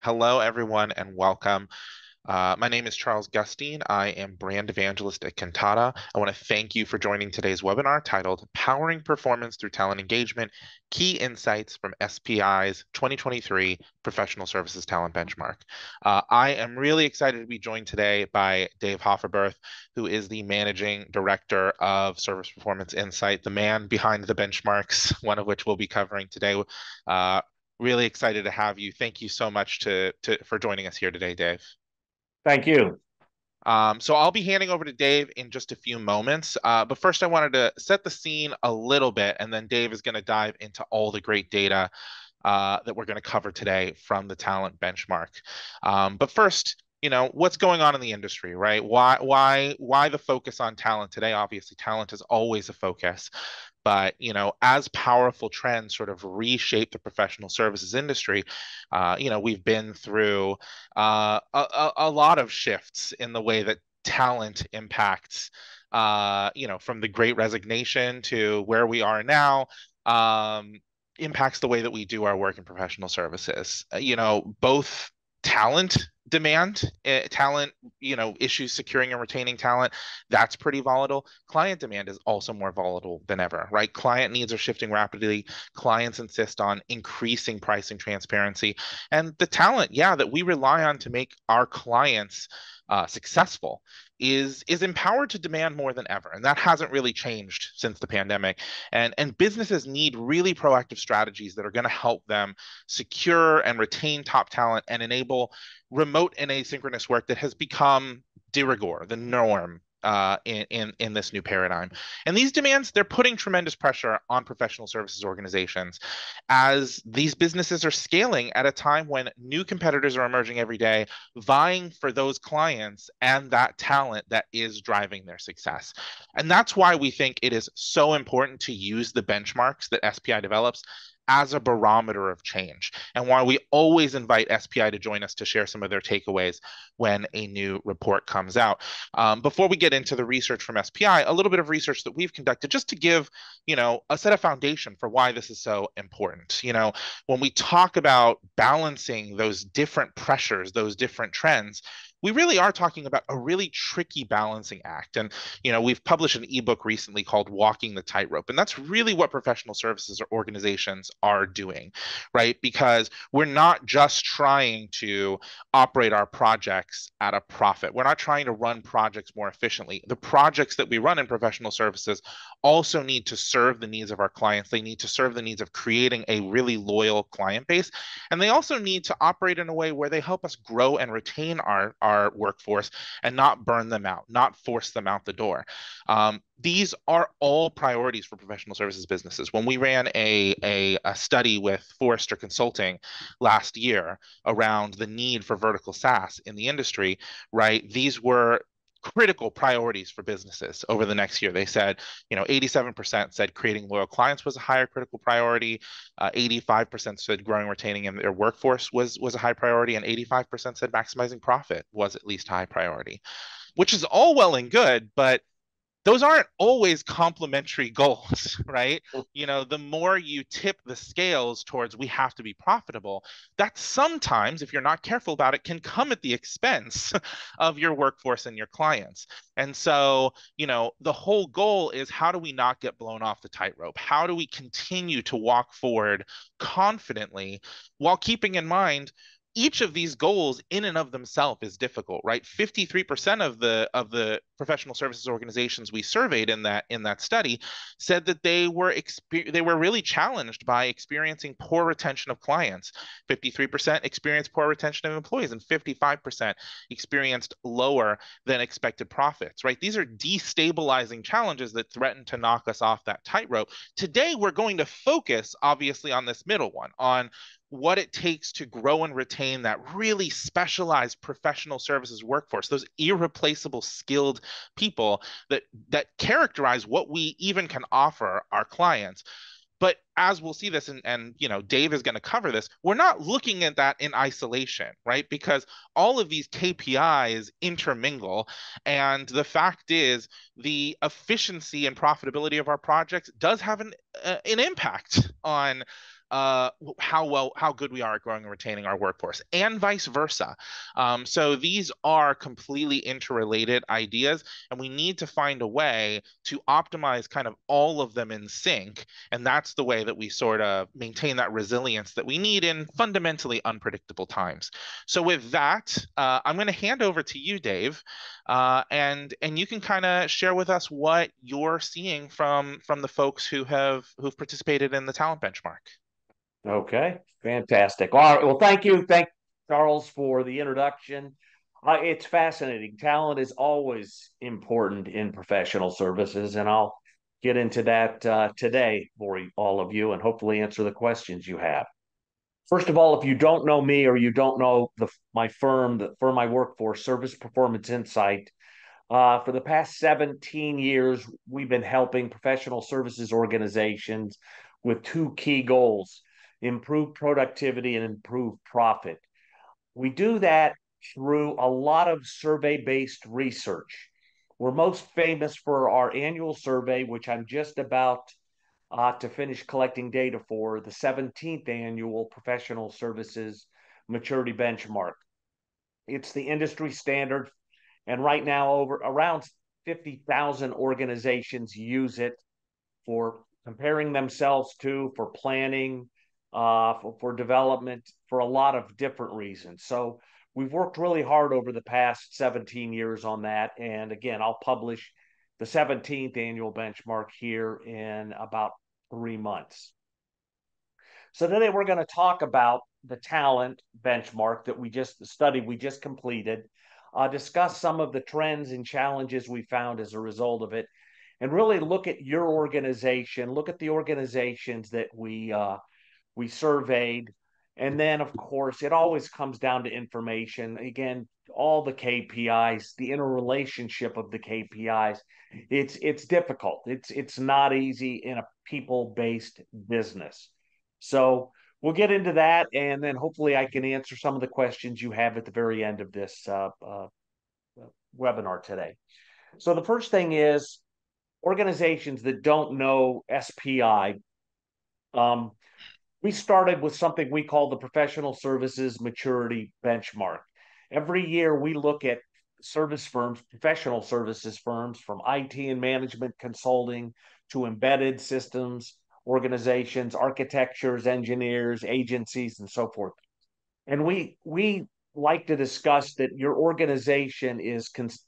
Hello, everyone, and welcome. My name is Charles Gustine. I am brand evangelist at Kantata. I want to thank you for joining today's webinar titled Powering Performance Through Talent Engagement, Key Insights from SPI's 2023 Professional Services Talent Benchmark. I am really excited to be joined today by Dave Hofferberth, who is the Managing Director of Service Performance Insight, the man behind the benchmarks, one of which we'll be covering today. Really excited to have you. Thank you so much for joining us here today, Dave. Thank you. So I'll be handing over to Dave in just a few moments. But first, I wanted to set the scene a little bit, and then Dave is going to dive into all the great data that we're going to cover today from the talent benchmark. But first, what's going on in the industry, right? Why the focus on talent today? Obviously, talent is always a focus. But as powerful trends sort of reshape the professional services industry, we've been through a lot of shifts in the way that talent impacts, from the Great Resignation to where we are now, impacts the way that we do our work in professional services. Both talent demand, talent, issues securing and retaining talent, that's pretty volatile. Client demand is also more volatile than ever, right? Client needs are shifting rapidly. Clients insist on increasing pricing transparency. And the talent, that we rely on to make our clients successful is empowered to demand more than ever, and that hasn't really changed since the pandemic. And businesses need really proactive strategies that are going to help them secure and retain top talent and enable remote and asynchronous work that has become de rigueur, the norm in this new paradigm. And these demands, they're putting tremendous pressure on professional services organizations as these businesses are scaling at a time when new competitors are emerging every day, vying for those clients and that talent that is driving their success. And that's why we think it is so important to use the benchmarks that SPI develops as a barometer of change, and why we always invite SPI to join us to share some of their takeaways when a new report comes out. Before we get into the research from SPI, a little bit of research that we've conducted just to give, a set of foundation for why this is so important. When we talk about balancing those different pressures, those different trends, we really are talking about a really tricky balancing act. And, we've published an ebook recently called Walking the Tightrope. And that's really what professional services organizations are doing, right? Because we're not just trying to operate our projects at a profit. We're not trying to run projects more efficiently. The projects that we run in professional services also need to serve the needs of our clients. They need to serve the needs of creating a really loyal client base. And they also need to operate in a way where they help us grow and retain our workforce and not burn them out, not force them out the door. These are all priorities for professional services businesses. When we ran a study with Forrester Consulting last year around the need for vertical SaaS in the industry, right, these were critical priorities for businesses over the next year. They said, 87% said creating loyal clients was a higher critical priority. 85% said growing, retaining in their workforce was a high priority, and 85% said maximizing profit was at least high priority, which is all well and good, but those aren't always complementary goals, right? The more you tip the scales towards we have to be profitable, that sometimes, if you're not careful about it, can come at the expense of your workforce and your clients. And so, the whole goal is how do we not get blown off the tightrope? How do we continue to walk forward confidently while keeping in mind each of these goals in and of themselves is difficult, right? 53% of the professional services organizations we surveyed in that study said that they were really challenged by experiencing poor retention of clients. 53% experienced poor retention of employees, and 55% experienced lower than expected profits, right? These are destabilizing challenges that threaten to knock us off that tightrope. Today, we're going to focus, obviously, on this middle one, on what it takes to grow and retain that really specialized professional services workforce, those irreplaceable skilled people that characterize what we even can offer our clients. But as we'll see this, and Dave is going to cover this, we're not looking at that in isolation, right? Because all of these KPIs intermingle. And the fact is, the efficiency and profitability of our projects does have an impact on how good we are at growing and retaining our workforce, and vice versa. So these are completely interrelated ideas, and we need to find a way to optimize kind of all of them in sync. And that's the way that we sort of maintain that resilience that we need in fundamentally unpredictable times. So with that, I'm going to hand over to you, Dave, and you can kind of share with us what you're seeing from the folks who've participated in the talent benchmark. Okay, fantastic. All right, well, thank you. Thank Charles for the introduction. It's fascinating. Talent is always important in professional services, and I'll get into that today for all of you and hopefully answer the questions you have. First of all, if you don't know me or you don't know my firm, the firm I work for, Service Performance Insight, for the past 17 years, we've been helping professional services organizations with two key goals: improve productivity and improve profit. We do that through a lot of survey-based research. We're most famous for our annual survey, which I'm just about to finish collecting data for, the 17th annual Professional Services Maturity Benchmark. It's the industry standard, and right now over around 50,000 organizations use it for comparing themselves to, for planning, for development, for a lot of different reasons. So we've worked really hard over the past 17 years on that. And again, I'll publish the 17th annual benchmark here in about 3 months. So today we're going to talk about the talent benchmark that we just completed, discuss some of the trends and challenges we found as a result of it, and really look at your organization, look at the organizations that we surveyed. And then, of course, it always comes down to information. Again, all the KPIs, the interrelationship of the KPIs, it's difficult. It's not easy in a people-based business. So we'll get into that, and then hopefully I can answer some of the questions you have at the very end of this webinar today. So the first thing is organizations that don't know SPI. We started with something we call the Professional Services Maturity Benchmark. Every year we look at service firms, professional services firms, from IT and management consulting to embedded systems, organizations, architectures, engineers, agencies, and so forth. And we like to discuss that your organization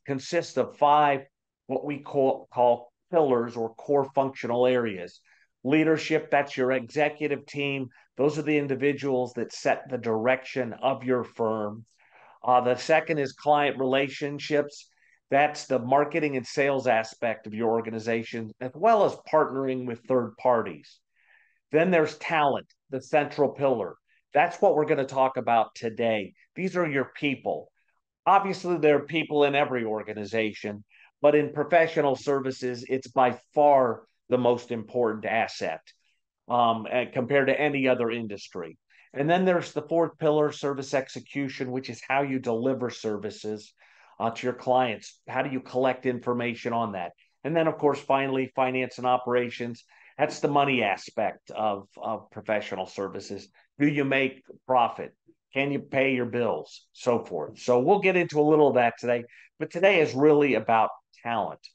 consists of five what we call pillars or core functional areas. Leadership, that's your executive team. Those are the individuals that set the direction of your firm. The second is client relationships. That's the marketing and sales aspect of your organization, as well as partnering with third parties. Then there's talent, the central pillar. That's what we're going to talk about today. These are your people. Obviously, there are people in every organization, but in professional services, it's by far the most important asset compared to any other industry. And then there's the fourth pillar, service execution, which is how you deliver services to your clients. How do you collect information on that? And then, of course, finally, finance and operations. That's the money aspect of professional services. Do you make profit? Can you pay your bills? So forth. So we'll get into a little of that today. But today is really about talent.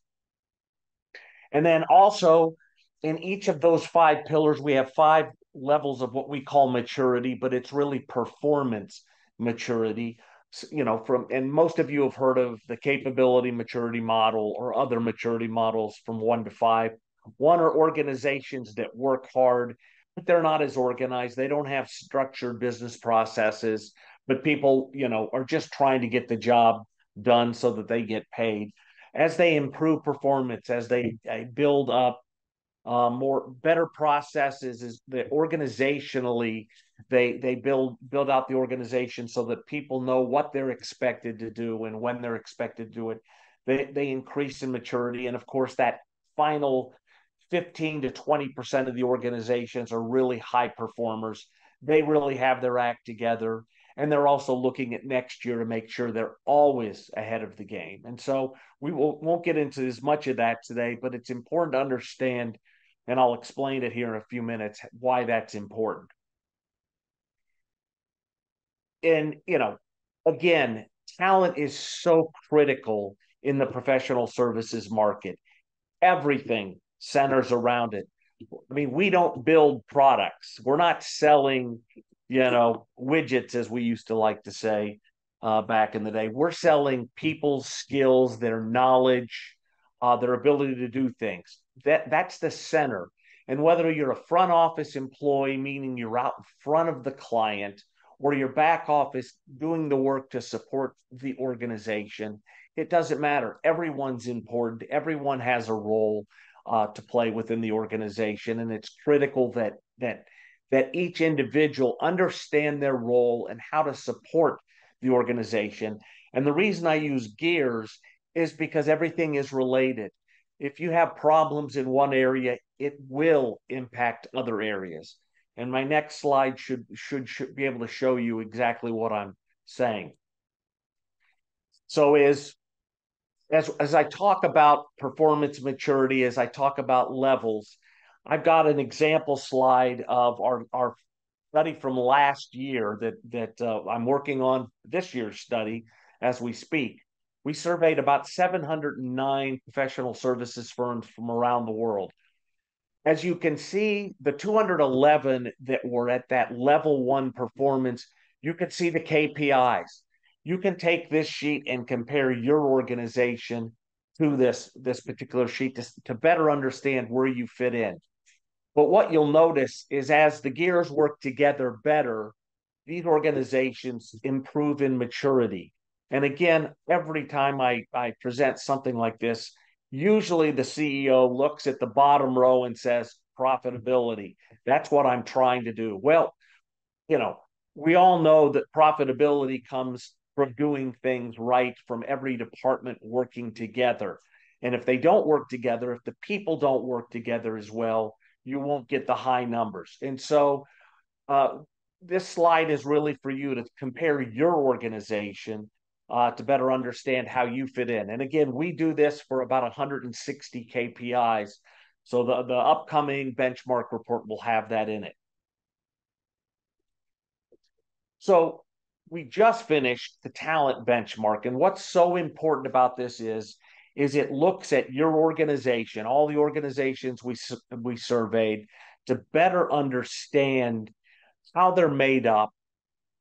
And then also in each of those five pillars, we have five levels of what we call maturity, but it's really performance maturity. And most of you have heard of the capability maturity model or other maturity models from 1 to 5. One are organizations that work hard, but they're not as organized. They don't have structured business processes, but people, are just trying to get the job done so that they get paid. As they improve performance, as they build up more better processes, is that organizationally they build out the organization so that people know what they're expected to do and when they're expected to do it. They increase in maturity, and of course that final 15 to 20% of the organizations are really high performers. They really have their act together, and they're also looking at next year to make sure they're always ahead of the game. And so we won't get into as much of that today, but it's important to understand, and I'll explain it here in a few minutes, why that's important. and again, talent is so critical in the professional services market. Everything centers around it. I mean, we don't build products. We're not selling, widgets, as we used to like to say back in the day. We're selling people's skills, their knowledge, their ability to do things. That's the center. And whether you're a front office employee, meaning you're out in front of the client, or your back office doing the work to support the organization, it doesn't matter. Everyone's important. Everyone has a role to play within the organization, and it's critical that each individual understand their role and how to support the organization. And the reason I use gears is because everything is related. If you have problems in one area, it will impact other areas. And my next slide should be able to show you exactly what I'm saying. So as I talk about performance maturity, as I talk about levels, I've got an example slide of our study from last year that I'm working on this year's study as we speak. We surveyed about 709 professional services firms from around the world. As you can see, the 211 that were at that level one performance, you can see the KPIs. You can take this sheet and compare your organization to this particular sheet to better understand where you fit in. But what you'll notice is as the gears work together better, these organizations improve in maturity. And again, every time I present something like this, usually the CEO looks at the bottom row and says, profitability. That's what I'm trying to do. Well, you know, we all know that profitability comes from doing things right, from every department working together. And if they don't work together, if the people don't work together as well, you won't get the high numbers. And so uh, this slide is really for you to compare your organization to better understand how you fit in. And again, we do this for about 160 KPIs. So the upcoming benchmark report will have that in it. So we just finished the talent benchmark. And what's so important about this is it looks at your organization, all the organizations we surveyed, to better understand how they're made up.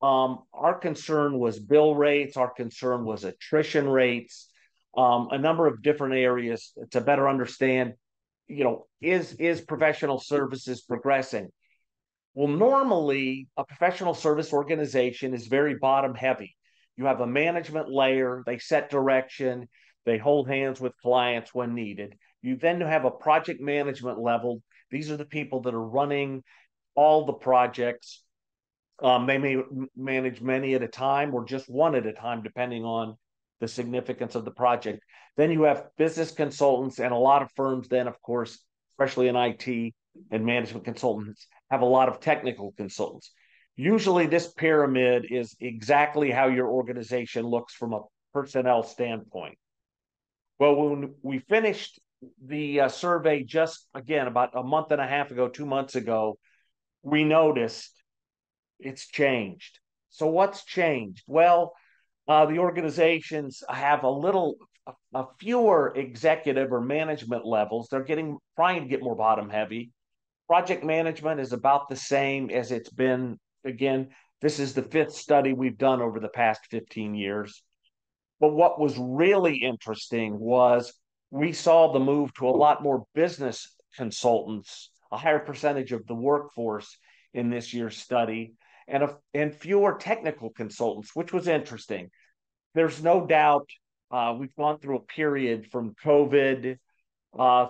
Our concern was bill rates. Our concern was attrition rates, a number of different areas to better understand, is professional services progressing? Well, normally a professional service organization is very bottom heavy. You have a management layer, they set direction, they hold hands with clients when needed. You then have a project management level. These are the people that are running all the projects. They may manage many at a time or just one at a time, depending on the significance of the project. Then you have business consultants, and a lot of firms, then, of course, especially in IT and management consultants, have a lot of technical consultants. Usually, this pyramid is exactly how your organization looks from a personnel standpoint. Well, when we finished the survey just again about a month and a half ago, 2 months ago, we noticed it's changed. So what's changed? Well, the organizations have a fewer executive or management levels. They're trying to get more bottom heavy. Project management is about the same as it's been. Again, this is the fifth study we've done over the past 15 years. But what was really interesting was we saw the move to a lot more business consultants, a higher percentage of the workforce in this year's study, and fewer technical consultants, which was interesting. There's no doubt we've gone through a period from COVID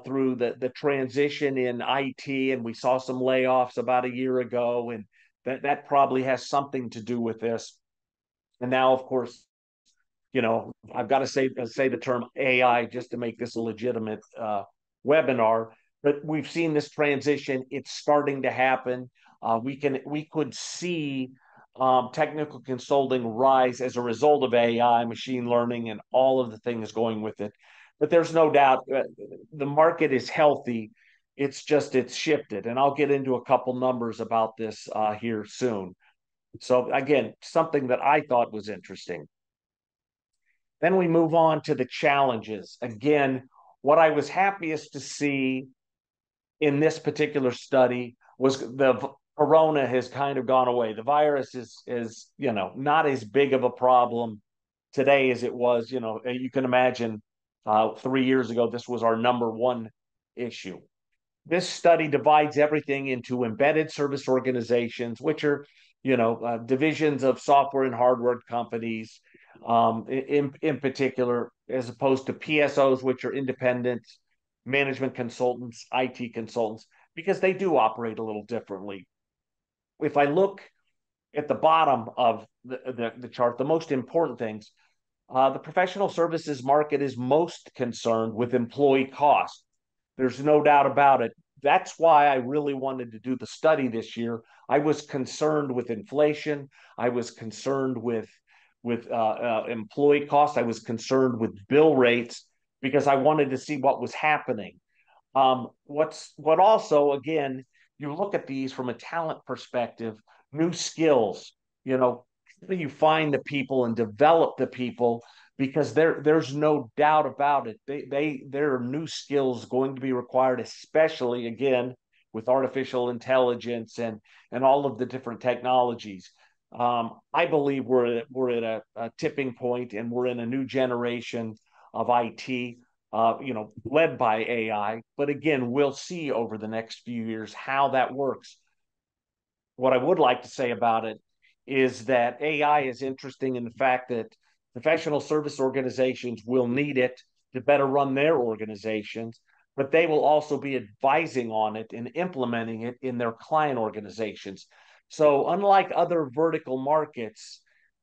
through the transition in IT, and we saw some layoffs about a year ago, and that probably has something to do with this. And now, of course, I've got to say the term AI just to make this a legitimate webinar. But we've seen this transition; it's starting to happen. We could see technical consulting rise as a result of AI, machine learning, and all of the things going with it. But there's no doubt the market is healthy. It's shifted, and I'll get into a couple numbers about this here soon. So again, something that I thought was interesting. Then we move on to the challenges. Again, what I was happiest to see in this particular study was the corona has kind of gone away. The virus is not as big of a problem today as it was. You can imagine 3 years ago this was our number one issue. This study divides everything into embedded service organizations, which are divisions of software and hardware companies, in particular, as opposed to PSOs, which are independent management consultants, IT consultants, because they do operate a little differently. If I look at the bottom of the chart, the most important things, the professional services market is most concerned with employee costs. There's no doubt about it. That's why I really wanted to do the study this year. I was concerned with inflation. I was concerned with employee costs. I was concerned with bill rates because I wanted to see what was happening. What also, again, you look at these from a talent perspective, new skills, you know, you find the people and develop the people because there's no doubt about it. There are new skills going to be required, especially again with artificial intelligence and all of the different technologies. I believe we're at a tipping point and we're in a new generation of IT, led by AI. But again, we'll see over the next few years how that works. What I would like to say about it is that AI is interesting in the fact that professional service organizations will need it to better run their organizations, but they will also be advising on it and implementing it in their client organizations. So, unlike other vertical markets,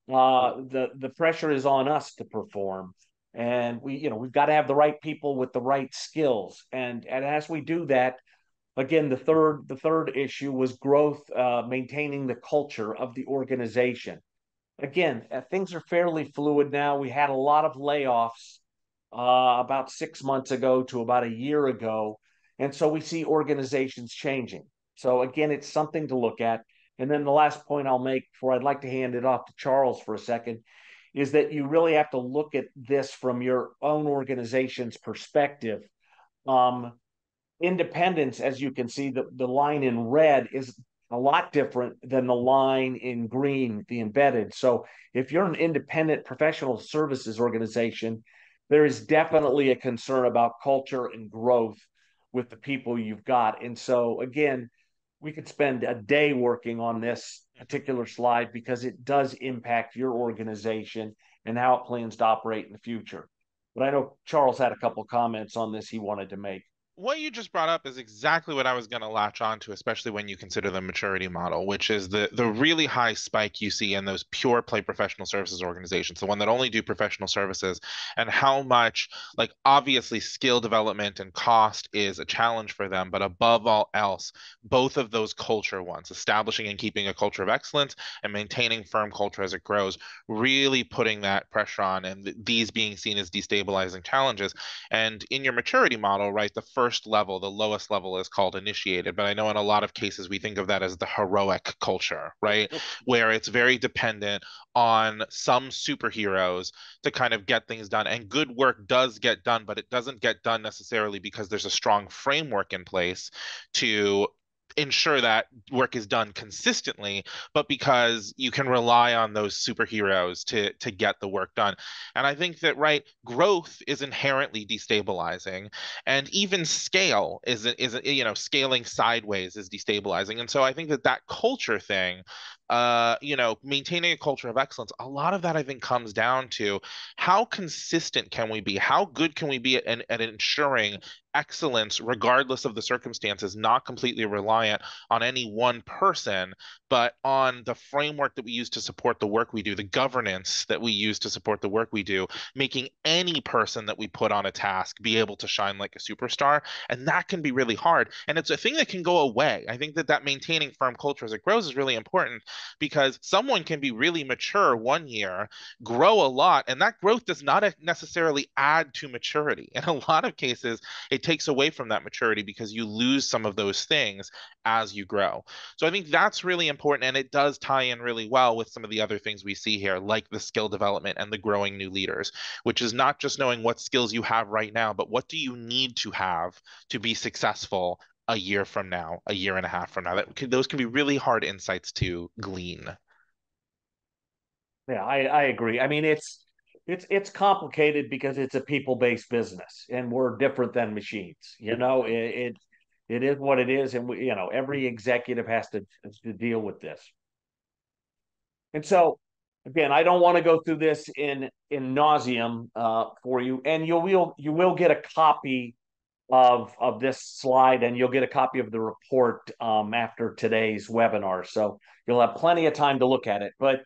the pressure is on us to perform, and we've got to have the right people with the right skills, and as we do that, again, the third issue was growth, maintaining the culture of the organization. Again, things are fairly fluid now. We had a lot of layoffs about 6 months ago to about a year ago, and so we see organizations changing. So again, it's something to look at. And then the last point I'll make before I'd like to hand it off to Charles for a second is that you really have to look at this from your own organization's perspective. Um, Independence, as you can see, the line in red is a lot different than the line in green, the embedded. So if you're an independent professional services organization, there is definitely a concern about culture and growth with the people you've got. And so again, we could spend a day working on this particular slide because it does impact your organization and how it plans to operate in the future. But I know Charles had a couple comments on this he wanted to make. What you just brought up is exactly what I was going to latch on to, especially when you consider the maturity model, which is the really high spike you see in those pure play professional services organizations, the one that only do professional services, and how much, like, obviously skill development and cost is a challenge for them, but above all else, both of those culture ones, establishing and keeping a culture of excellence and maintaining firm culture as it grows, really putting that pressure on, and these being seen as destabilizing challenges. And in your maturity model, right, the first level, the lowest level is called initiated. But I know in a lot of cases we think of that as the heroic culture, right? Where it's very dependent on some superheroes to kind of get things done. And good work does get done, but it doesn't get done necessarily because there's a strong framework in place to ensure that work is done consistently, but because you can rely on those superheroes to get the work done. And I think that, right, growth is inherently destabilizing, and even scale is scaling sideways is destabilizing. And so I think that culture thing, maintaining a culture of excellence, a lot of that I think comes down to how consistent can we be, how good can we be at ensuring excellence, regardless of the circumstances, not completely reliant on any one person, but on the framework that we use to support the work we do, the governance that we use to support the work we do, making any person that we put on a task be able to shine like a superstar. And that can be really hard. And it's a thing that can go away. I think that maintaining firm culture as it grows is really important because someone can be really mature one year, grow a lot, and that growth does not necessarily add to maturity. In a lot of cases, it it takes away from that maturity because you lose some of those things as you grow. So I think that's really important, and it does tie in really well with some of the other things we see here, like the skill development and the growing new leaders, which is not just knowing what skills you have right now, but what do you need to have to be successful a year from now, a year and a half from now. Those can be really hard insights to glean. Yeah, I agree. I mean, it's complicated because it's a people-based business, and we're different than machines. It is what it is, and every executive has to deal with this. And so, again, I don't want to go through this in nauseum for you, and you will get a copy of this slide, and you'll get a copy of the report after today's webinar. So you'll have plenty of time to look at it. But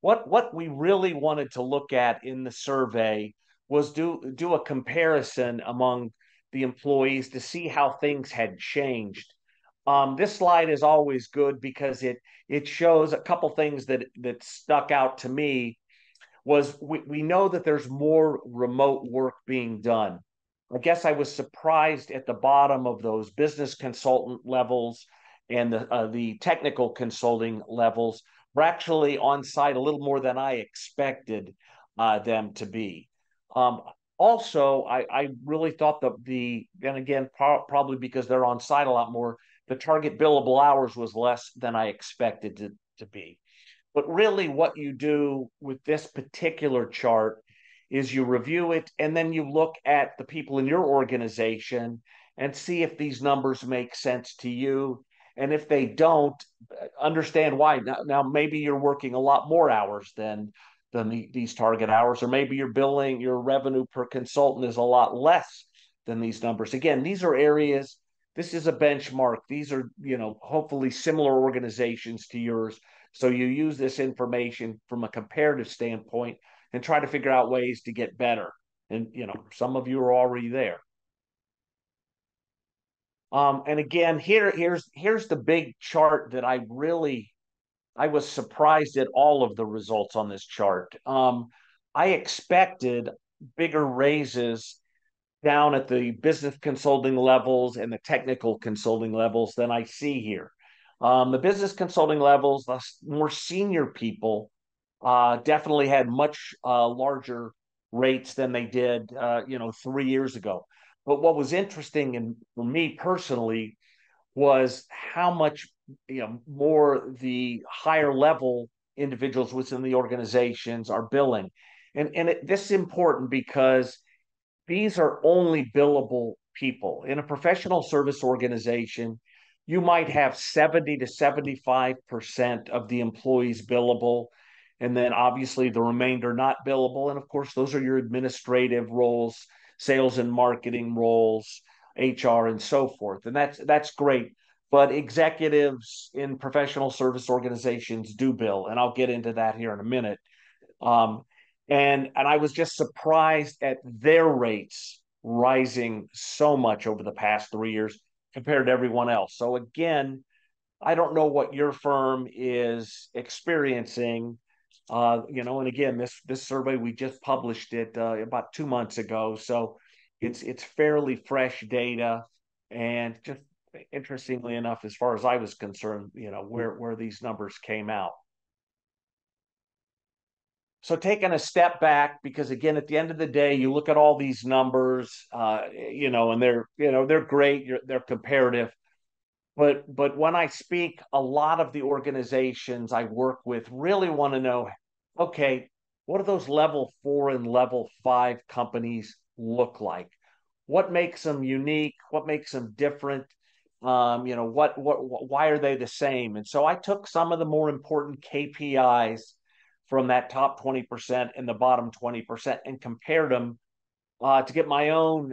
what we really wanted to look at in the survey was do a comparison among the employees to see how things had changed. This slide is always good because it shows a couple things that stuck out to me. Was we know that there's more remote work being done. I guess I was surprised at the bottom of those business consultant levels and the technical consulting levels were actually on site a little more than I expected them to be. Um, Also, I really thought and again, probably because they're on site a lot more, the target billable hours was less than I expected to be. But really, what you do with this particular chart is you review it and then you look at the people in your organization and see if these numbers make sense to you. And if they don't, understand why. Now maybe you're working a lot more hours than these target hours, or maybe your revenue per consultant is a lot less than these numbers. Again, these are areas. This is a benchmark. These are, hopefully similar organizations to yours. So you use this information from a comparative standpoint and try to figure out ways to get better. And some of you are already there. And again, here's the big chart that I was surprised at all of the results on this chart. I expected bigger raises down at the business consulting levels and the technical consulting levels than I see here. The business consulting levels, the more senior people, definitely had much larger rates than they did, 3 years ago. But what was interesting, and for me personally, was how much more the higher level individuals within the organizations are billing, and this is important because these are only billable people. In a professional service organization, you might have 70 to 75% of the employees billable, and then obviously the remainder not billable. And of course, those are your administrative roles, sales and marketing roles, HR, and so forth. And that's great. But executives in professional service organizations do bill, and I'll get into that here in a minute. Um, and I was just surprised at their rates rising so much over the past 3 years compared to everyone else. So again, I don't know what your firm is experiencing. And again, this survey, we just published it about 2 months ago, so it's fairly fresh data, and just interestingly enough, as far as I was concerned, where these numbers came out. So taking a step back, because again, at the end of the day, you look at all these numbers, and they're great, they're comparative. But when I speak, a lot of the organizations I work with really want to know, okay, what do those level 4 and level 5 companies look like? What makes them unique? What makes them different? Why are they the same? And so I took some of the more important KPIs from that top 20% and the bottom 20% and compared them to get my own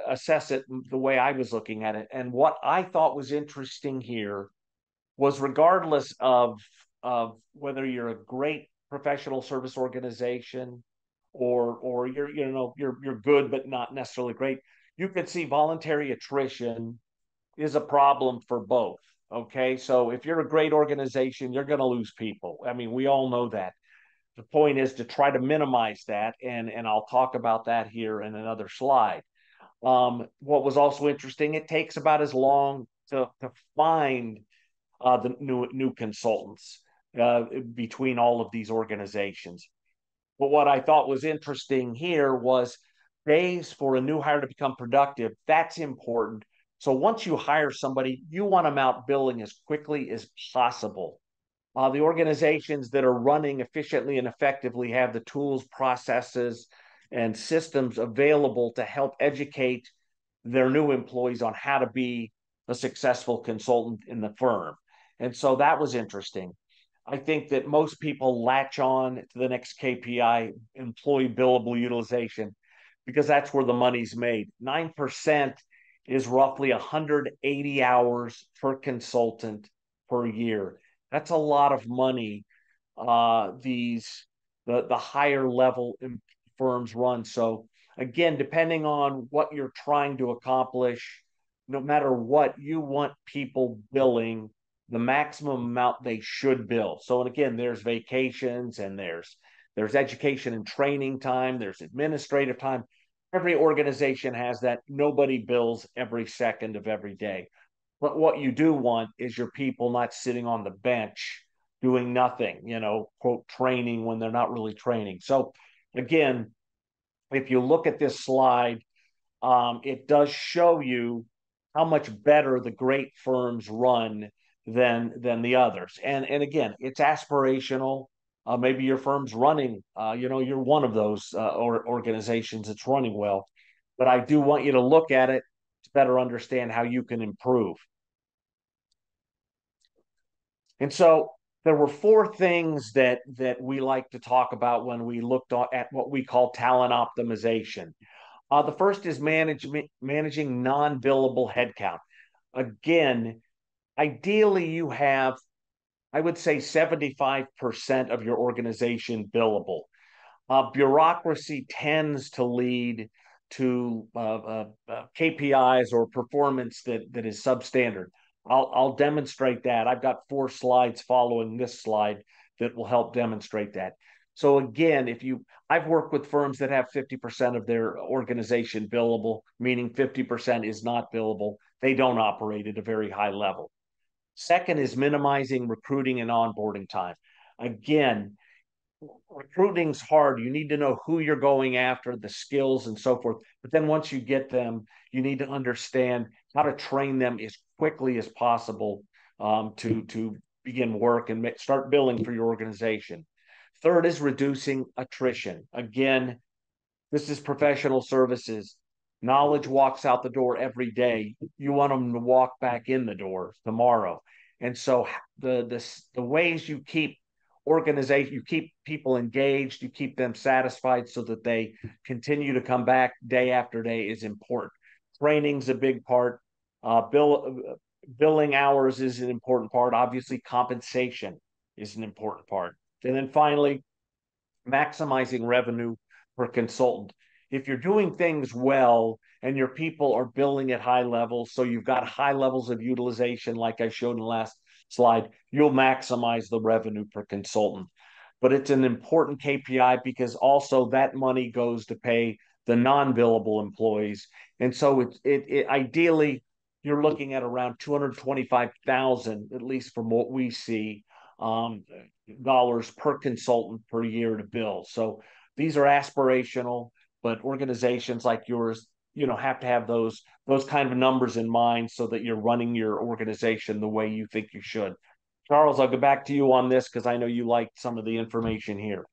assess it the way I was looking at it. And what I thought was interesting here was, regardless of whether you're a great professional service organization or you're good but not necessarily great, you could see voluntary attrition is a problem for both. Okay, so if you're a great organization, you're going to lose people. I mean, we all know that. The point is to try to minimize that, and I'll talk about that here in another slide. What was also interesting, it takes about as long to find the new consultants between all of these organizations. But what I thought was interesting here was days for a new hire to become productive. That's important. So once you hire somebody, you want them out billing as quickly as possible. The organizations that are running efficiently and effectively have the tools, processes, and systems available to help educate their new employees on how to be a successful consultant in the firm. And so that was interesting. I think that most people latch on to the next KPI, employee billable utilization, because that's where the money's made. 9% is roughly 180 hours per consultant per year. That's a lot of money. The higher level firms run. So again, depending on what you're trying to accomplish, no matter what, you want people billing the maximum amount they should bill. So, and again, there's vacations and there's education and training time, there's administrative time. Every organization has that. Nobody bills every second of every day. But what you do want is your people not sitting on the bench doing nothing, quote, training when they're not really training. So again, if you look at this slide, it does show you how much better the great firms run than the others. And again, it's aspirational. Maybe your firm's running. You're one of those organizations that's running well. But I do want you to look at it to better understand how you can improve. And so there were four things that we like to talk about when we looked at what we call talent optimization. The first is managing non-billable headcount. Again, ideally you have, I would say, 75% of your organization billable. Bureaucracy tends to lead to KPIs or performance that is substandard. I'll demonstrate that. I've got 4 slides following this slide that will help demonstrate that. So again, I've worked with firms that have 50% of their organization billable, meaning 50% is not billable. They don't operate at a very high level. Second is minimizing recruiting and onboarding time. Again, recruiting's hard. You need to know who you're going after, the skills and so forth. But then once you get them, you need to understand how to train them as quickly as possible to begin work and start billing for your organization. Third is reducing attrition. Again, this is professional services. Knowledge walks out the door every day. You want them to walk back in the door tomorrow. And so the ways you keep organization, you keep people engaged, you keep them satisfied so that they continue to come back day after day is important. Training's a big part. Billing hours is an important part. Obviously, compensation is an important part. And then finally, maximizing revenue per consultant. If you're doing things well and your people are billing at high levels, so you've got high levels of utilization, like I showed in the last slide, you'll maximize the revenue per consultant. But it's an important KPI because also that money goes to pay the non-billable employees. And so it ideally you're looking at around 225,000, at least from what we see, um, dollars per consultant per year to bill. So these are aspirational, but organizations like yours, have to have those kind of numbers in mind so that you're running your organization the way you think you should. Charles, I'll go back to you on this because I know you liked some of the information here.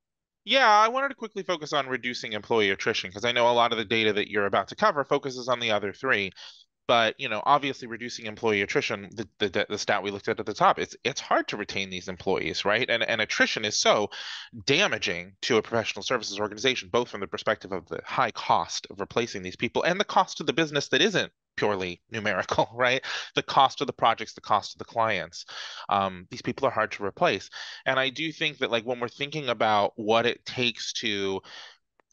Yeah, I wanted to quickly focus on reducing employee attrition because I know a lot of the data that you're about to cover focuses on the other three. But obviously reducing employee attrition, the stat we looked at the top, it's hard to retain these employees, right? And attrition is so damaging to a professional services organization, both from the perspective of the high cost of replacing these people and the cost of the business that isn't purely numerical, right? The cost of the projects, the cost of the clients. These people are hard to replace. And I do think that like when we're thinking about what it takes to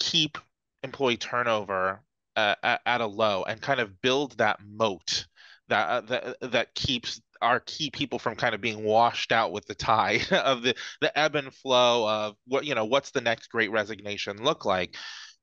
keep employee turnover at a low and kind of build that moat that keeps our key people from kind of being washed out with the tide of the ebb and flow of what's the next great resignation look like.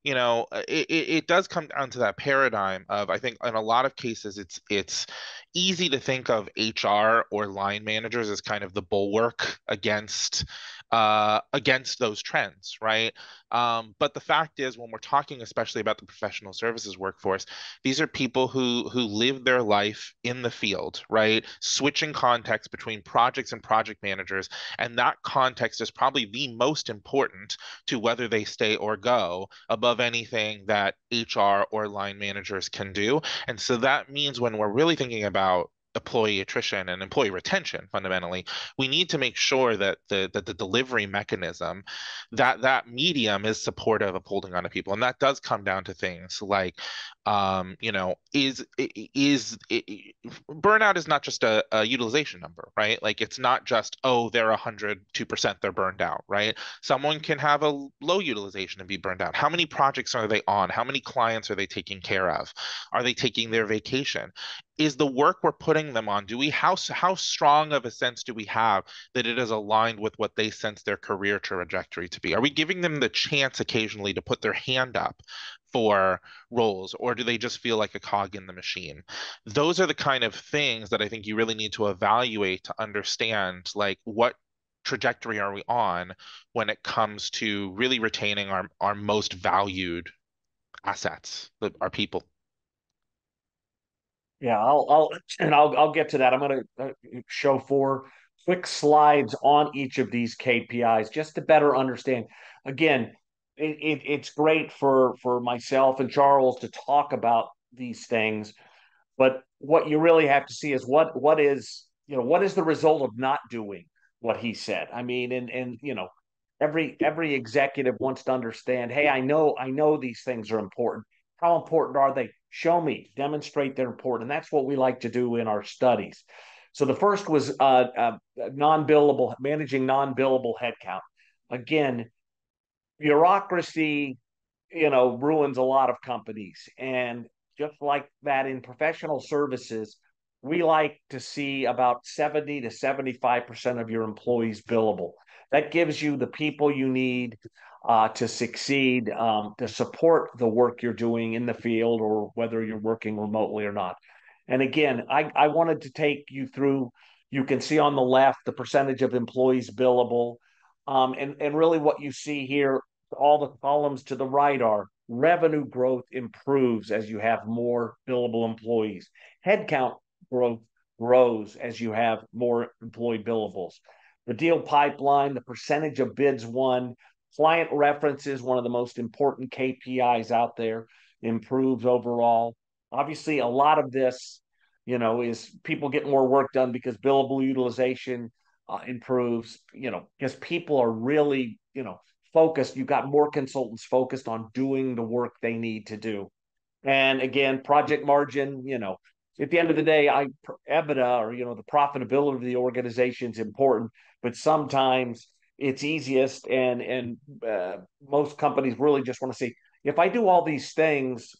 it does come down to that paradigm of, I think in a lot of cases it's easy to think of HR or line managers as kind of the bulwark against those trends, right? But the fact is, when we're talking especially about the professional services workforce, these are people who live their life in the field, right? Switching context between projects and project managers, and that context is probably the most important to whether they stay or go above anything that HR or line managers can do. And so that means when we're really thinking about employee attrition and employee retention, fundamentally, we need to make sure that the delivery mechanism, that medium is supportive of holding on to people. And that does come down to things like, burnout is not just a utilization number, right? Like it's not just, oh, they're 102%, they're burned out, right? Someone can have a low utilization and be burned out. How many projects are they on? How many clients are they taking care of? Are they taking their vacation? Is the work we're putting them on, do we how strong of a sense do we have that it is aligned with what they sense their career trajectory to be? Are we giving them the chance occasionally to put their hand up for roles, or do they just feel like a cog in the machine? Those are the kind of things that I think you really need to evaluate to understand, like, what trajectory are we on when it comes to really retaining our most valued assets, our people. Yeah, I'll get to that. I'm going to show 4 quick slides on each of these KPIs just to better understand. Again, it's great for myself and Charles to talk about these things, but what you really have to see is what is the result of not doing what he said. I mean, and every executive wants to understand, hey, I know these things are important. How important are they? Show me, demonstrate they're important. And that's what we like to do in our studies. So the first was non-billable, managing non-billable headcount. Again, bureaucracy, ruins a lot of companies. And just like that in professional services, we like to see about 70 to 75% of your employees billable. That gives you the people you need to succeed, to support the work you're doing in the field or whether you're working remotely or not. And again, I wanted to take you through, you can see on the left the percentage of employees billable. And really what you see here, all the columns to the right are revenue growth improves as you have more billable employees. Headcount growth grows as you have more employee billables. The deal pipeline, the percentage of bids won, client references, one of the most important KPIs out there, improves overall. Obviously, a lot of this, is people get more work done because billable utilization improves, because people are really, focused. You've got more consultants focused on doing the work they need to do. And again, project margin, at the end of the day, EBITDA, or, the profitability of the organization is important, but sometimes it's easiest. And most companies really just want to see, if I do all these things,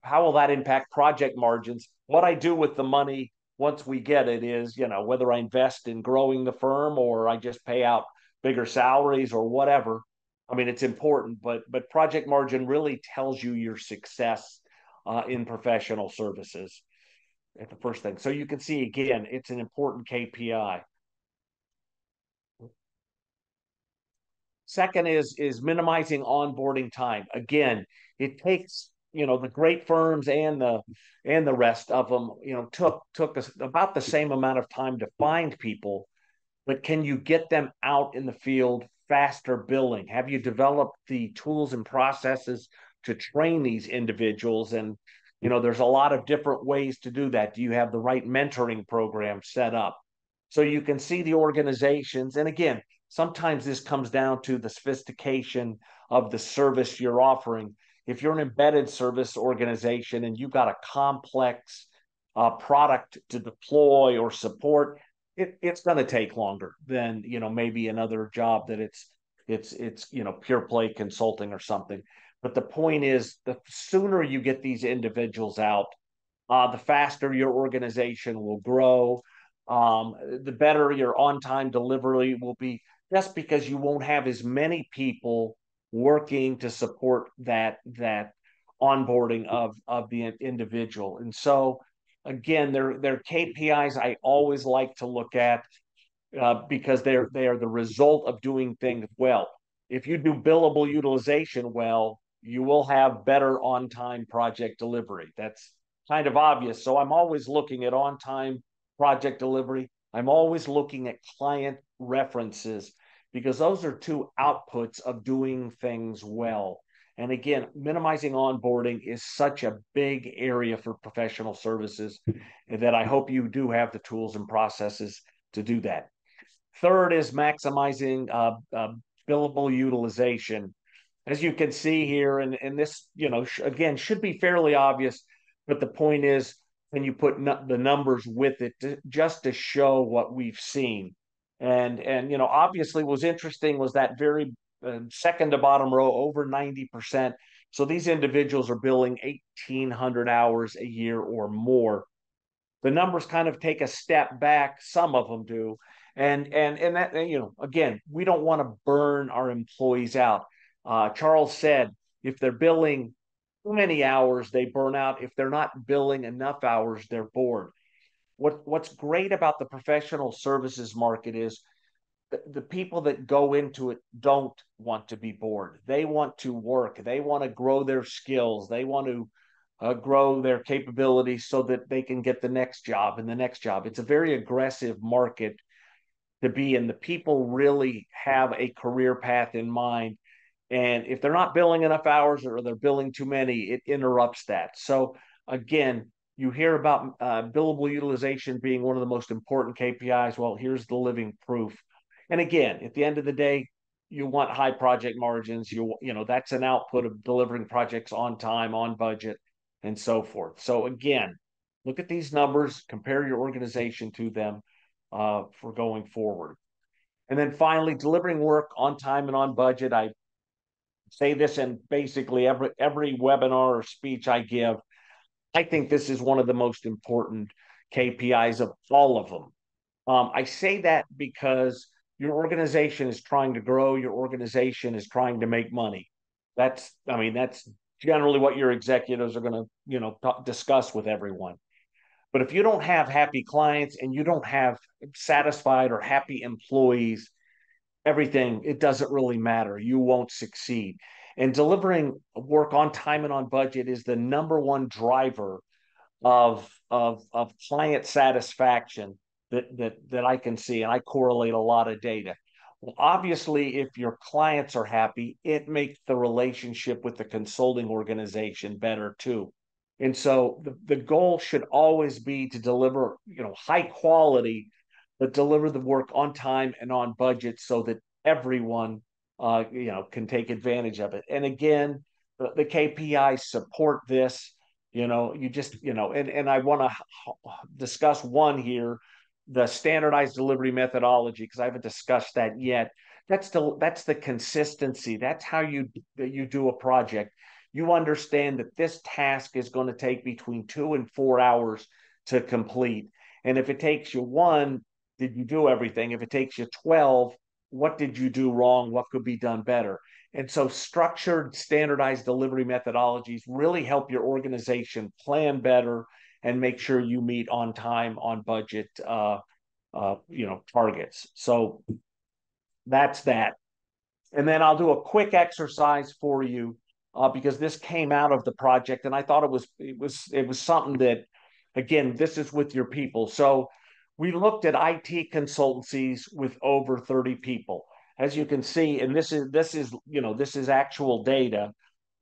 how will that impact project margins? What I do with the money once we get it is, whether I invest in growing the firm or I just pay out bigger salaries or whatever. I mean, it's important, but project margin really tells you your success in professional services at the first thing. So you can see again, it's an important KPI. Second is minimizing onboarding time. Again, it takes, the great firms and the rest of them, took us about the same amount of time to find people, but can you get them out in the field faster billing? Have you developed the tools and processes to train these individuals? And, there's a lot of different ways to do that. Do you have the right mentoring program set up? So you can see the organizations. And again, sometimes this comes down to the sophistication of the service you're offering. If you're an embedded service organization and you've got a complex product to deploy or support, it's going to take longer than, maybe another job that it's pure play consulting or something. But the point is, the sooner you get these individuals out, the faster your organization will grow, the better your on time delivery will be, just because you won't have as many people working to support that onboarding of the individual. And so again, they're KPIs I always like to look at because they are the result of doing things well. If you do billable utilization well, you will have better on-time project delivery. That's kind of obvious. So I'm always looking at on-time project delivery. I'm always looking at client references because those are two outputs of doing things well. And again, minimizing onboarding is such a big area for professional services that I hope you do have the tools and processes to do that. Third is maximizing billable utilization. As you can see here, and this, again, should be fairly obvious, but the point is, when you put the numbers with it just to show what we've seen. And obviously what was interesting was that very second to bottom row, over 90%. So these individuals are billing 1,800 hours a year or more. The numbers kind of take a step back. Some of them do. And that, again, we don't want to burn our employees out. Charles said, if they're billing too many hours, they burn out. If they're not billing enough hours, they're bored. What's great about the professional services market is the people that go into it don't want to be bored. They want to work. They want to grow their skills. They want to grow their capabilities so that they can get the next job and the next job. It's a very aggressive market to be in. The people really have a career path in mind. And if they're not billing enough hours or they're billing too many, it interrupts that. So again, you hear about billable utilization being one of the most important KPIs. Well, here's the living proof. And again, at the end of the day, you want high project margins. That's an output of delivering projects on time, on budget, and so forth. So again, look at these numbers, compare your organization to them for going forward. And then finally, delivering work on time and on budget. I say this in basically every webinar or speech I give. I think this is one of the most important KPIs of all of them. I say that because your organization is trying to grow, your organization is trying to make money. That's generally what your executives are going to, discuss with everyone. But if you don't have happy clients and you don't have satisfied or happy employees, everything, it doesn't really matter. You won't succeed. And delivering work on time and on budget is the number one driver of client satisfaction that I can see, and I correlate a lot of data. Well, obviously, if your clients are happy, it makes the relationship with the consulting organization better too. And so the goal should always be to deliver, high quality, but deliver the work on time and on budget so that everyone, can take advantage of it. And again, the KPIs support this. And I want to discuss one here, the standardized delivery methodology, because I haven't discussed that yet. That's the consistency. That's how you do a project. You understand that this task is going to take between 2 and 4 hours to complete. And if it takes you one, did you do everything? If it takes you 12, what did you do wrong? What could be done better? And so structured, standardized delivery methodologies really help your organization plan better and make sure you meet on time, on budget, targets. So that's that. And then I'll do a quick exercise for you because this came out of the project, and I thought it was something that, again, this is with your people. So we looked at IT consultancies with over 30 people. As you can see, and this is actual data.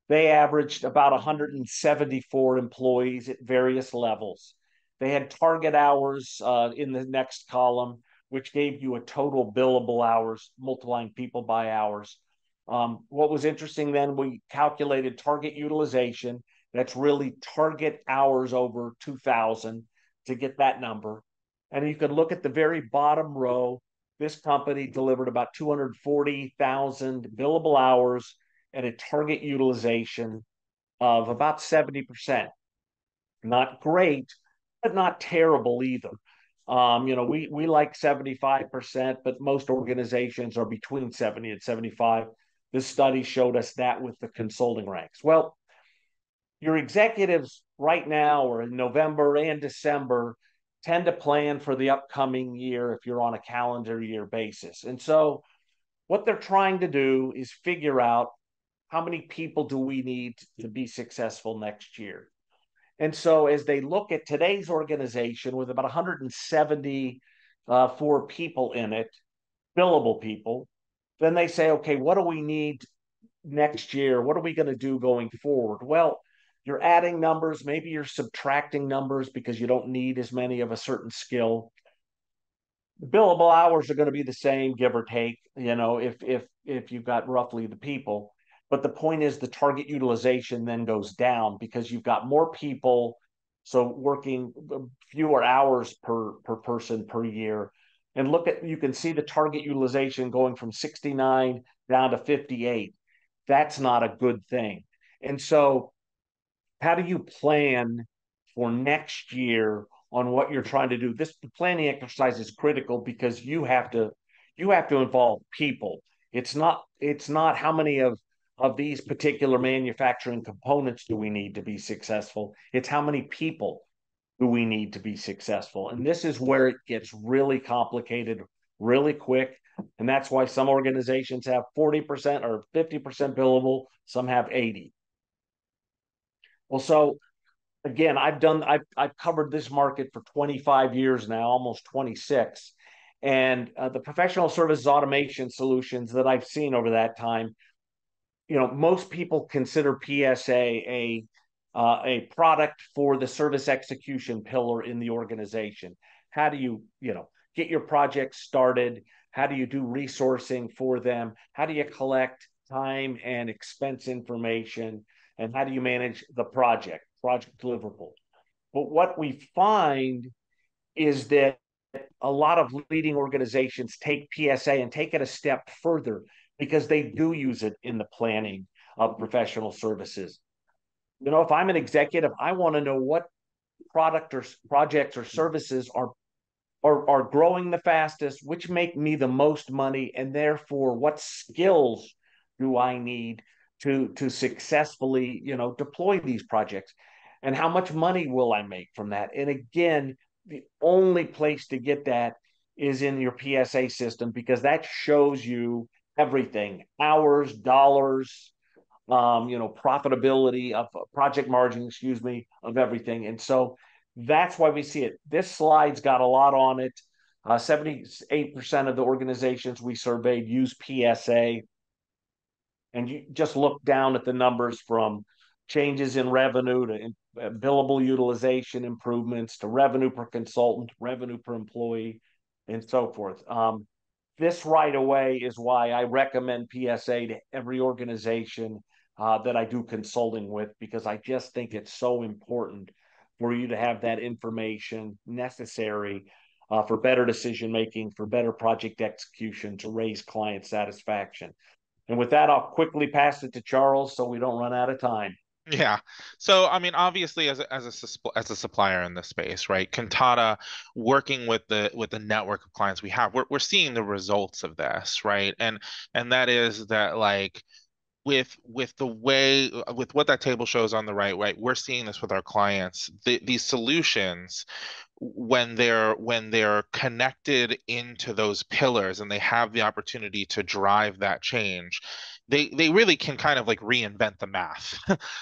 They averaged about 174 employees at various levels. They had target hours in the next column, which gave you a total billable hours, multiplying people by hours. What was interesting then, we calculated target utilization. That's really target hours over 2,000 to get that number. And you could look at the very bottom row. This company delivered about 240,000 billable hours at a target utilization of about 70%. Not great, but not terrible either. We like 75%, but most organizations are between 70 and 75. This study showed us that with the consulting ranks. Well, your executives right now or in November and December tend to plan for the upcoming year if you're on a calendar year basis. And so what they're trying to do is figure out how many people do we need to be successful next year. And so as they look at today's organization with about 174 people in it, billable people, then they say, okay, what do we need next year? What are we going to do going forward? Well, you're adding numbers, maybe you're subtracting numbers because you don't need as many of a certain skill. The billable hours are going to be the same, give or take, if you've got roughly the people. But the point is the target utilization then goes down because you've got more people, so working fewer hours per person per year. And you can see the target utilization going from 69 down to 58. That's not a good thing. And so how do you plan for next year on what you're trying to do? This planning exercise is critical because you have to involve people. It's not how many of these particular manufacturing components do we need to be successful. It's how many people do we need to be successful. And this is where it gets really complicated really quick. And that's why some organizations have 40% or 50% billable, some have 80. Well, so again, I've covered this market for 25 years now, almost 26. And the professional services automation solutions that I've seen over that time, most people consider PSA a product for the service execution pillar in the organization. How do you get your projects started? How do you do resourcing for them? How do you collect time and expense information? And how do you manage the project deliverable? But what we find is that a lot of leading organizations take PSA and take it a step further because they do use it in the planning of professional services. If I'm an executive, I want to know what product or projects or services are growing the fastest, which make me the most money, and therefore what skills do I need to successfully deploy these projects, and how much money will I make from that? And again, the only place to get that is in your PSA system because that shows you everything: hours, dollars, profitability of project margin, excuse me, of everything. And so that's why we see it. This slide's got a lot on it. 78% of the organizations we surveyed use PSA. And you just look down at the numbers from changes in revenue to billable utilization improvements to revenue per consultant, revenue per employee, and so forth. This right away is why I recommend PSA to every organization that I do consulting with, because I just think it's so important for you to have that information necessary for better decision making, for better project execution, to raise client satisfaction. And with that, I'll quickly pass it to Charles so we don't run out of time. Yeah. So, I mean, obviously, as a supplier in this space, right? Kantata, working with the network of clients we have, we're seeing the results of this, right? And that is that, like, with what that table shows on the right, we're seeing this with our clients. These solutions, when they're connected into those pillars and they have the opportunity to drive that change, they really can kind of like reinvent the math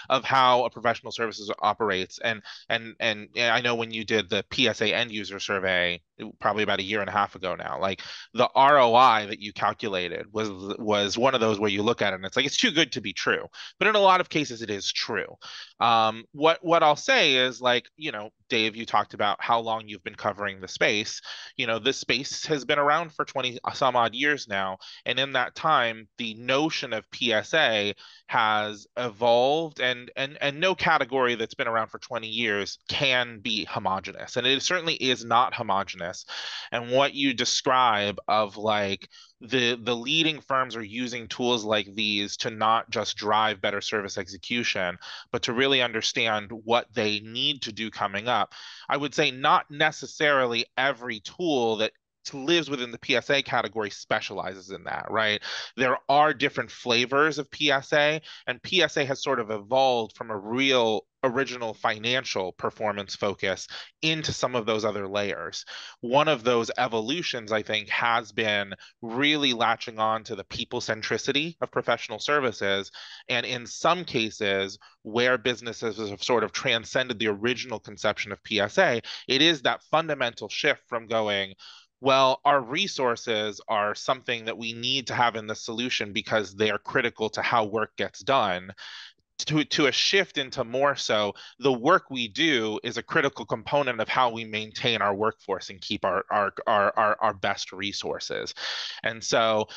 of how a professional services operates. And I know when you did the PSA end user survey probably about a year and a half ago now, like the ROI that you calculated was one of those where you look at it and it's like it's too good to be true. But in a lot of cases it is true. What I'll say is, like, Dave, you talked about how long you've been covering the space. This space has been around for 20 some odd years now. And in that time, the notion of PSA has evolved, and no category that's been around for 20 years can be homogenous. And it certainly is not homogenous. And what you describe of, like, the leading firms are using tools like these to not just drive better service execution, but to really understand what they need to do coming up. I would say not necessarily every tool that lives within the PSA category specializes in that, right? There are different flavors of PSA, and PSA has sort of evolved from a real original financial performance focus into some of those other layers. One of those evolutions, I think, has been really latching on to the people centricity of professional services. And in some cases, where businesses have sort of transcended the original conception of PSA, it is that fundamental shift from going, well, our resources are something that we need to have in the solution because they are critical to how work gets done, to a shift into more so the work we do is a critical component of how we maintain our workforce and keep our best resources. And so,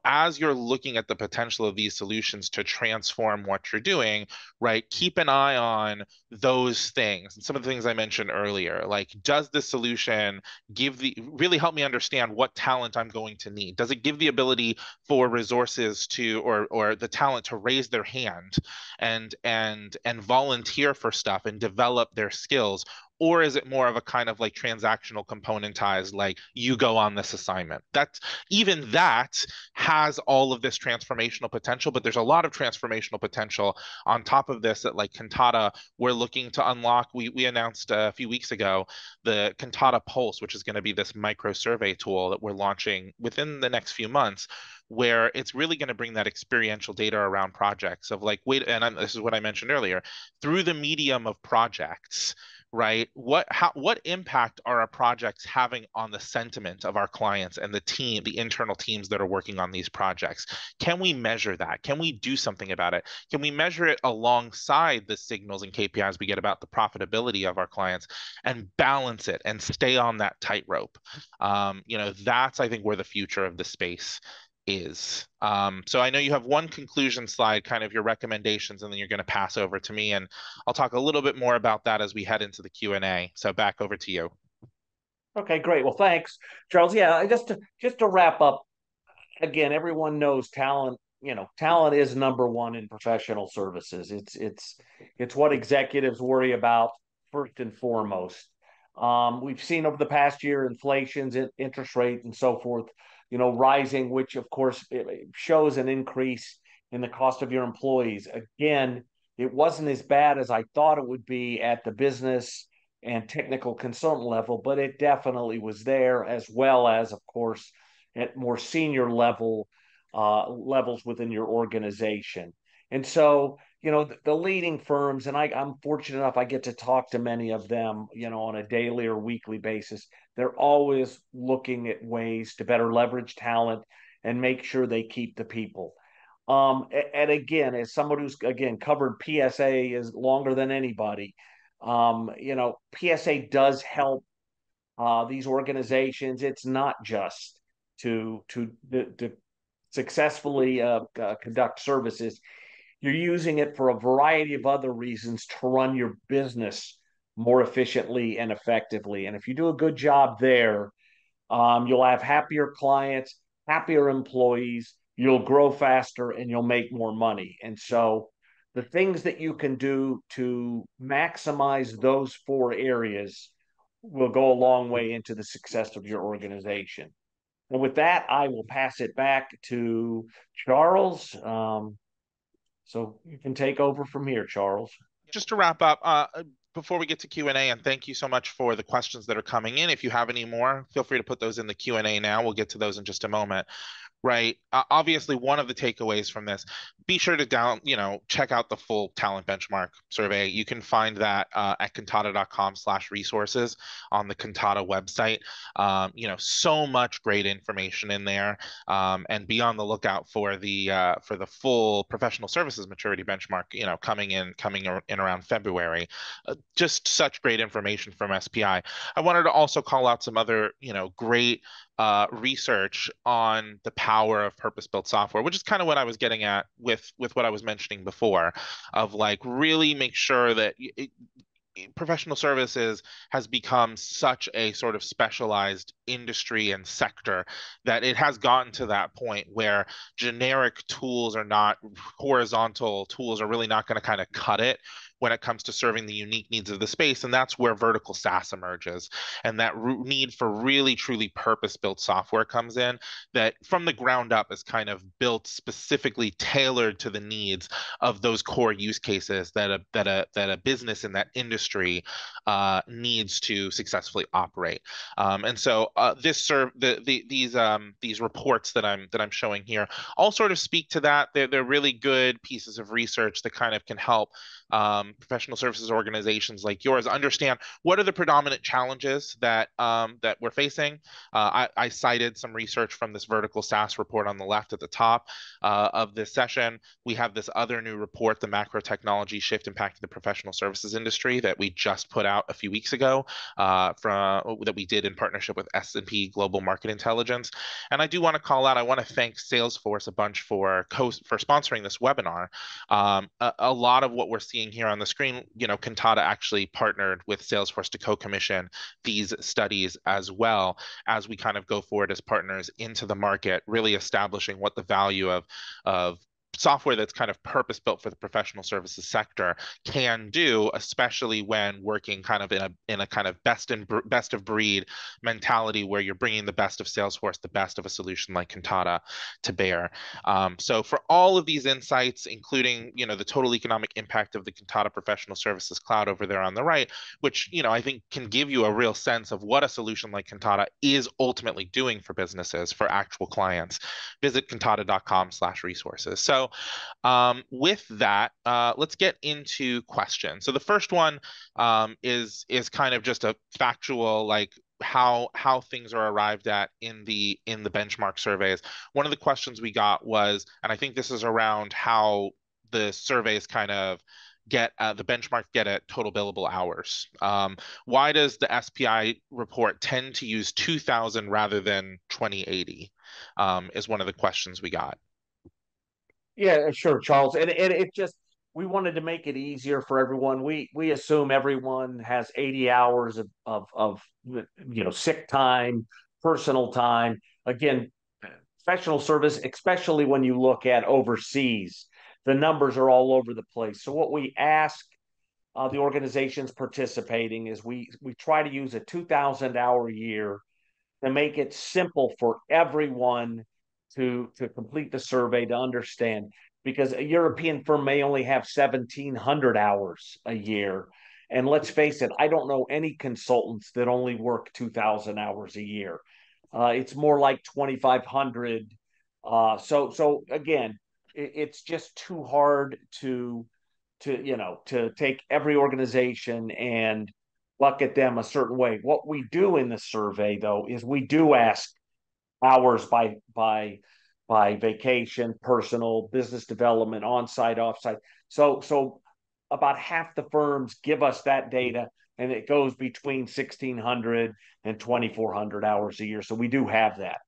as you're looking at the potential of these solutions to transform what you're doing, right, keep an eye on those things and some of the things I mentioned earlier. Like, does this solution really help me understand what talent I'm going to need? Does it give the ability for resources to or the talent to raise their hand and volunteer for stuff and develop their skills? Or is it more of a kind of like transactional componentized, like you go on this assignment? That's even that has all of this transformational potential, but there's a lot of transformational potential on top of this that like Kantata, we're looking to unlock. We announced a few weeks ago the Kantata Pulse, which is going to be this micro survey tool that we're launching within the next few months, where it's really going to bring that experiential data around projects of like, wait, and this is what I mentioned earlier, through the medium of projects, right? What impact are our projects having on the sentiment of our clients and the internal teams that are working on these projects? Can we measure that? Can we do something about it? Can we measure it alongside the signals and KPIs we get about the profitability of our clients and balance it and stay on that tightrope? That's, I think, where the future of the space is. So I know you have one conclusion slide, kind of your recommendations, and then you're going to pass over to me, and I'll talk a little bit more about that as we head into the Q&A. So back over to you. Okay, great. Well, thanks, Charles. Yeah, just to wrap up, again, everyone knows talent. Talent is number one in professional services. It's what executives worry about first and foremost. We've seen over the past year inflations, interest rates, and so forth, rising, which of course it shows an increase in the cost of your employees. Again, it wasn't as bad as I thought it would be at the business and technical consultant level, but it definitely was there, as well as, of course, at more senior levels within your organization. And so, the leading firms, and I'm fortunate enough, I get to talk to many of them, on a daily or weekly basis. They're always looking at ways to better leverage talent and make sure they keep the people. And again, as someone who's again covered PSA is longer than anybody, PSA does help these organizations. It's not just to successfully conduct services. You're using it for a variety of other reasons to run your business more efficiently and effectively. And if you do a good job there, you'll have happier clients, happier employees, you'll grow faster, and you'll make more money. And so the things that you can do to maximize those four areas will go a long way into the success of your organization. And with that, I will pass it back to Charles. So you can take over from here, Charles. Just to wrap up, before we get to Q&A, and thank you so much for the questions that are coming in. If you have any more, feel free to put those in the Q&A now. We'll get to those in just a moment. Right. Obviously, one of the takeaways from this, be sure to check out the full talent benchmark survey. You can find that at kantata.com/resources on the Kantata website. So much great information in there. And be on the lookout for the full professional services maturity benchmark, coming in around February. Just such great information from SPI. I wanted to also call out some other, great research on the power of purpose-built software, which is kind of what I was getting at with what I was mentioning before, of like really make sure that professional services has become such a sort of specialized industry and sector that it has gotten to that point where generic tools are not, horizontal tools are really not going to kind of cut it when it comes to serving the unique needs of the space. And that's where vertical SaaS emerges. And that need for really, truly purpose-built software comes in that from the ground up is kind of built specifically tailored to the needs of those core use cases that a business in that industry needs to successfully operate. And so these reports that I'm showing here all sort of speak to that. They're really good pieces of research that kind of can help professional services organizations like yours understand what are the predominant challenges that we're facing. I cited some research from this vertical SaaS report on the left at the top of this session. We have this other new report, the macro technology shift impacting the professional services industry, that we just put out a few weeks ago, that we did in partnership with S&P Global Market Intelligence. And I do want to call out, I want to thank Salesforce a bunch for sponsoring this webinar. A lot of what we're seeing here on the screen, Kantata actually partnered with Salesforce to co-commission these studies as well as we kind of go forward as partners into the market, really establishing what the value of software that's kind of purpose built for the professional services sector can do, especially when working kind of in a kind of best of breed mentality where you're bringing the best of Salesforce, the best of a solution like Kantata to bear. So for all of these insights, including the total economic impact of the Kantata Professional Services Cloud over there on the right, which I think can give you a real sense of what a solution like Kantata is ultimately doing for businesses, for actual clients, visit kantata.com/resources. So with that, let's get into questions. So the first one is kind of just a factual, like how things are arrived at in the benchmark surveys. One of the questions we got was, and I think this is around how the surveys kind of get the benchmark get at total billable hours. Why does the SPI report tend to use 2000 rather than 2080? Is one of the questions we got. Yeah, sure, Charles. And it just we wanted to make it easier for everyone. We assume everyone has 80 hours of sick time, personal time. Again, professional service, especially when you look at overseas, the numbers are all over the place. So what we ask the organizations participating is we try to use a 2,000-hour year to make it simple for everyone to complete the survey to understand, because a European firm may only have 1,700 hours a year. And let's face it, I don't know any consultants that only work 2,000 hours a year. It's more like 2,500. So again, it's just too hard to take every organization and bucket them a certain way. What we do in the survey, though, is we do ask hours by vacation, personal, business development, on-site, off-site. So about half the firms give us that data, and it goes between 1,600 and 2,400 hours a year. So we do have that.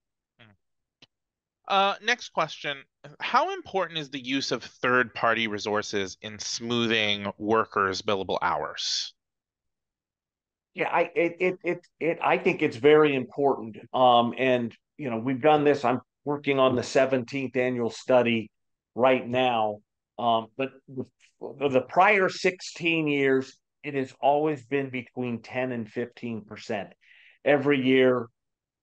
Next question. How important is the use of third-party resources in smoothing workers' billable hours? Yeah, I think it's very important. And we've done this. I'm working on the 17th annual study right now. But the prior 16 years, it has always been between 10 and 15% every year,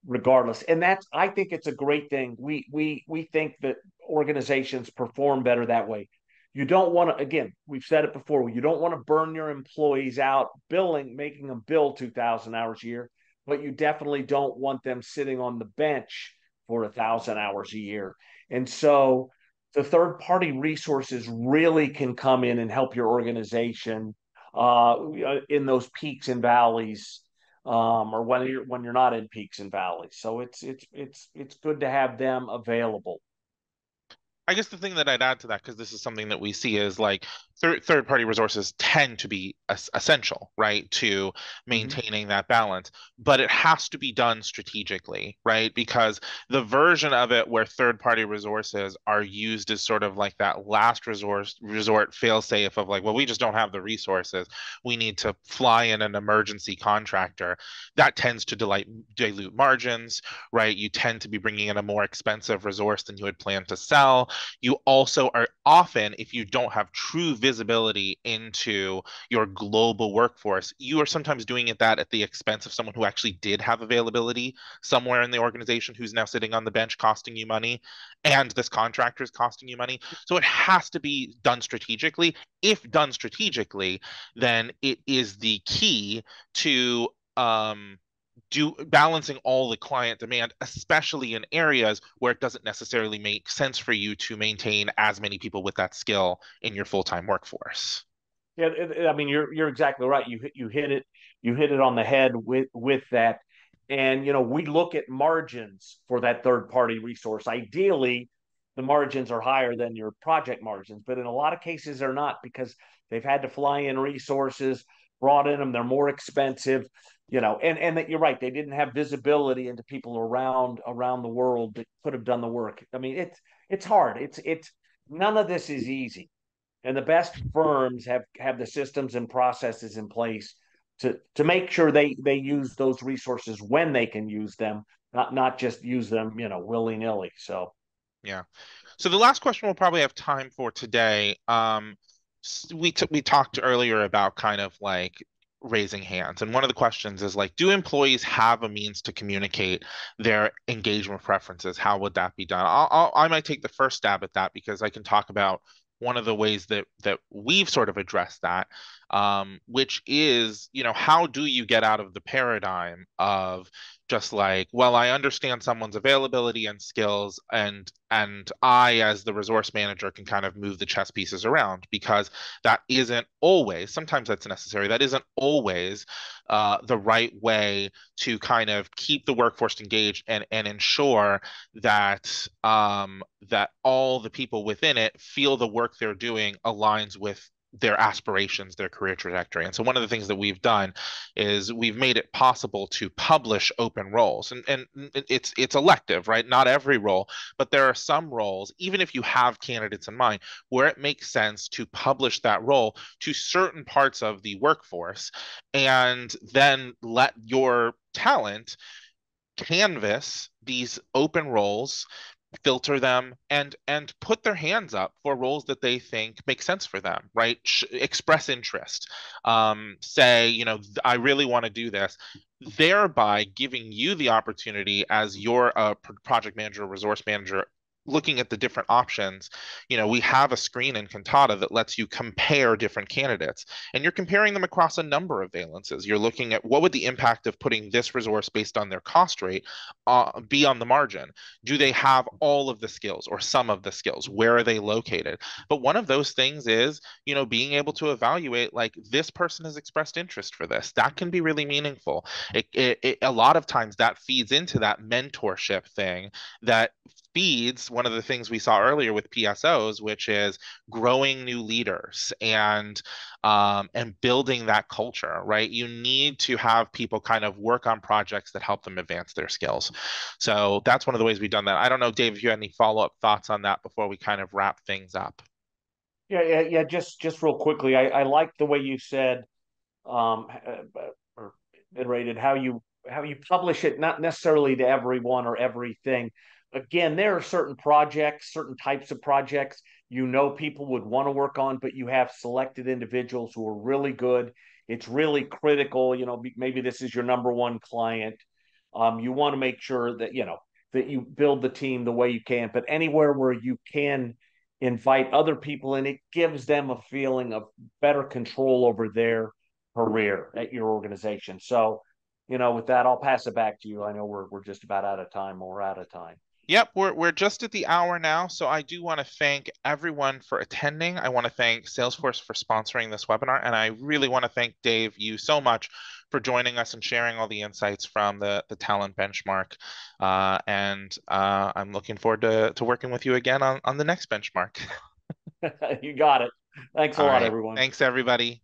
regardless. And I think it's a great thing. We think that organizations perform better that way. You don't want to, again, we've said it before, you don't want to burn your employees out making them bill 2,000 hours a year, but you definitely don't want them sitting on the bench for 1,000 hours a year. And so the third party resources really can come in and help your organization in those peaks and valleys, or when you're not in peaks and valleys. So it's good to have them available. I guess the thing that I'd add to that, because this is something that we see, is like third party resources tend to be essential, right, to Mm-hmm. maintaining that balance, but it has to be done strategically, right? Because the version of it where third party resources are used as sort of like that last resort fail safe of like, well, we just don't have the resources. We need to fly in an emergency contractor. That tends to dilute margins, right? You tend to be bringing in a more expensive resource than you had planned to sell. You also are often, if you don't have true visibility into your global workforce, you are sometimes doing it that at the expense of someone who actually did have availability somewhere in the organization who's now sitting on the bench costing you money, and this contractor is costing you money. So it has to be done strategically. If done strategically, then it is the key to do balancing all the client demand, especially in areas where it doesn't necessarily make sense for you to maintain as many people with that skill in your full-time workforce. Yeah, I mean, you're exactly right. You hit it on the head with that. And we look at margins for that third party resource. Ideally, the margins are higher than your project margins, but in a lot of cases they're not because they've had to fly in resources, brought in them, they're more expensive, and that you're right, they didn't have visibility into people around the world that could have done the work. I mean, it's hard. It's none of this is easy, and the best firms have the systems and processes in place to make sure they use those resources when they can use them, not just use them willy-nilly. So Yeah. So the last question we'll probably have time for today. We talked earlier about kind of like raising hands, and one of the questions is like, do employees have a means to communicate their engagement preferences? How would that be done? I might take the first stab at that because I can talk about one of the ways that we've sort of addressed that, which is, how do you get out of the paradigm of just like, well, I understand someone's availability and skills, and I, as the resource manager, can kind of move the chess pieces around, because that isn't always, sometimes that's necessary, that isn't always the right way to kind of keep the workforce engaged and ensure that that all the people within it feel the work they're doing aligns with their aspirations, their career trajectory. And so one of the things that we've done is we've made it possible to publish open roles. And it's elective, right? Not every role, but there are some roles, even if you have candidates in mind, where it makes sense to publish that role to certain parts of the workforce and then let your talent canvas these open roles, filter them, and put their hands up for roles that they think make sense for them, right? Express interest. Say, I really want to do this, thereby giving you the opportunity as your project manager, resource manager, looking at the different options. We have a screen in Kantata that lets you compare different candidates, and you're comparing them across a number of valences. You're looking at what would the impact of putting this resource based on their cost rate be on the margin. Do they have all of the skills or some of the skills? Where are they located? But one of those things is, being able to evaluate, like, this person has expressed interest for this. That can be really meaningful. A lot of times that feeds into that mentorship thing that feeds one of the things we saw earlier with PSOs, which is growing new leaders and building that culture, right? You need to have people kind of work on projects that help them advance their skills. So that's one of the ways we've done that. I don't know, Dave, if you had any follow-up thoughts on that before we kind of wrap things up. yeah. Just real quickly, I like the way you said, or iterated how you publish it, not necessarily to everyone or everything. Again, there are certain projects, certain types of projects people would want to work on, but you have selected individuals who are really good. It's really critical. Maybe this is your number one client. You want to make sure that you build the team the way you can, but anywhere where you can invite other people in, it gives them a feeling of better control over their career at your organization. So, with that, I'll pass it back to you. I know we're just about out of time, or we're out of time. Yep, we're just at the hour now, so I do want to thank everyone for attending. I want to thank Salesforce for sponsoring this webinar, and I really want to thank Dave, you so much for joining us and sharing all the insights from the talent benchmark. And I'm looking forward to working with you again on the next benchmark. You got it. Thanks a All lot, right. everyone. Thanks, everybody.